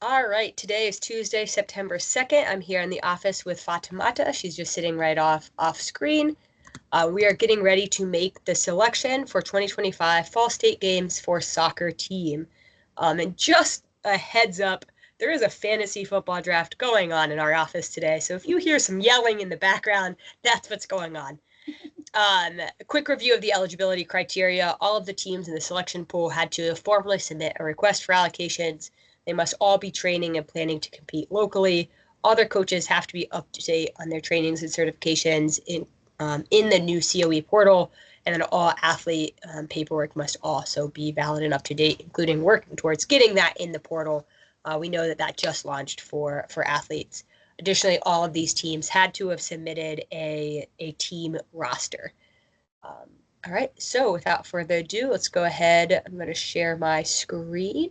All right, today is Tuesday, September 2nd. I'm here in the office with Fatimata. She's just sitting right off screen. We are getting ready to make the selection for 2025 Fall State Games for soccer team. And just a heads up, there is a fantasy football draft going on in our office today. So if you hear some yelling in the background, that's what's going on. A quick review of the eligibility criteria. All of the teams in the selection pool had to formally submit a request for allocations. They must all be training and planning to compete locally. All their coaches have to be up to date on their trainings and certifications in the new COE portal. And then all athlete paperwork must also be valid and up to date, including working towards getting that in the portal. We know that just launched for athletes. Additionally, all of these teams had to have submitted a team roster. All right, so without further ado, let's go ahead. I'm going to share my screen.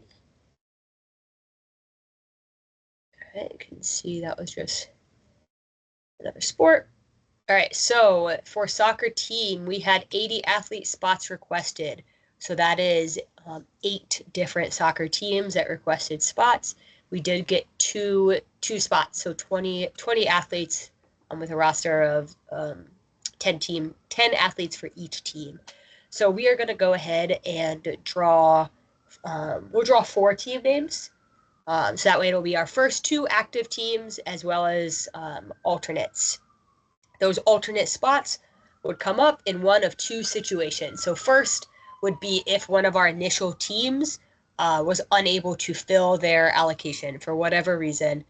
All right, you can see that was just another sport. All right, so for soccer team, we had 80 athlete spots requested. So that is 8 different soccer teams that requested spots. We did get two spots, so 20 athletes with a roster of 10 athletes for each team. So we are going to go ahead and draw. We'll draw 4 team names. So that way it'll be our first 2 active teams as well as alternates. Those alternate spots would come up in one of 2 situations. So first would be if one of our initial teams was unable to fill their allocation for whatever reason,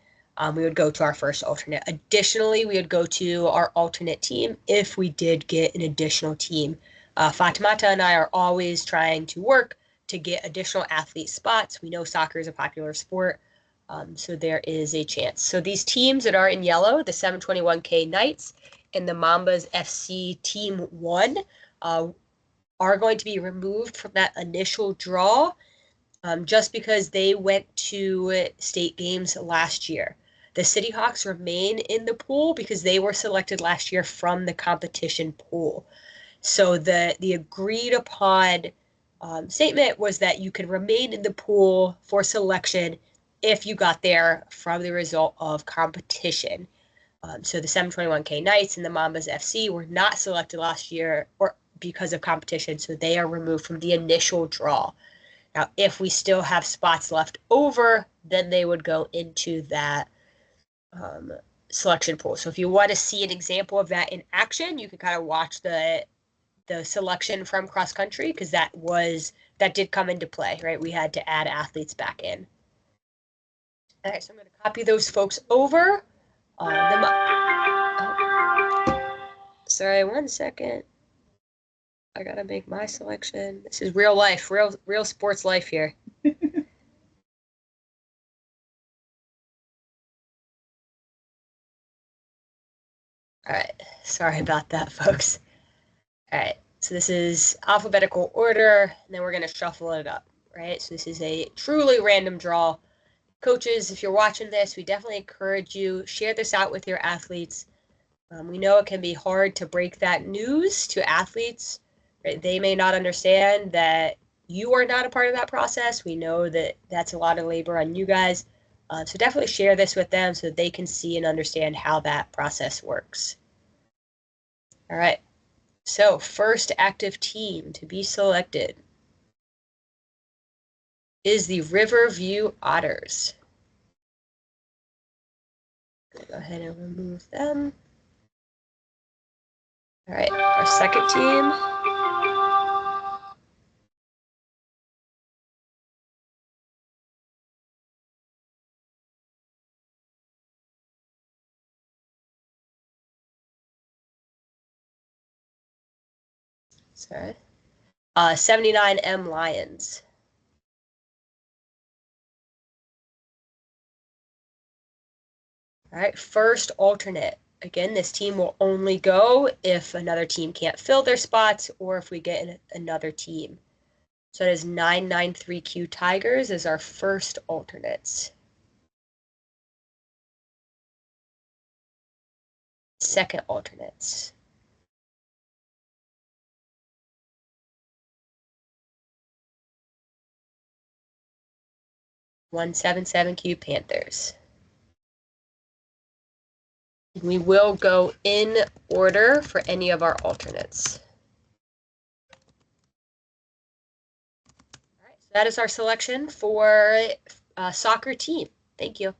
we would go to our first alternate. Additionally, we would go to our alternate team if we did get an additional team. Fatimata and I are always trying to work to get additional athlete spots. We know soccer is a popular sport, so there is a chance. So these teams that are in yellow, the 721K Knights and the Mambas FC Team 1, are going to be removed from that initial draw just because they went to state games last year. The City Hawks remain in the pool because they were selected last year from the competition pool. So the agreed upon statement was that you can remain in the pool for selection if you got there from the result of competition. So the 721K Knights and the Mambas FC were not selected last year or because of competition, so they are removed from the initial draw. Now, if we still have spots left over, then they would go into that selection pool. So if you want to see an example of that in action, you can kind of watch the selection from cross country because that did come into play, right? We had to add athletes back in. All right, so I'm going to copy those folks over. Sorry, one second. I gotta make my selection. This is real life, real sports life here. All right, sorry about that, folks. All right, so this is alphabetical order, and then we're gonna shuffle it up, right? So this is a truly random draw. Coaches, if you're watching this, we definitely encourage you, share this out with your athletes. We know it can be hard to break that news to athletes. Right? They may not understand that you are not a part of that process. We know that that's a lot of labor on you guys. So definitely share this with them so they can see and understand how that process works. All right. So first active team to be selected is the Riverview Otters. Go ahead and remove them. All right, our second team. Sorry. 79M Lions. All right, first alternate. Again, this team will only go if another team can't fill their spots or if we get another team. So it is 993Q Tigers as our first alternates. Second alternates. 177Q Panthers. We will go in order for any of our alternates. All right, so that is our selection for soccer team. Thank you.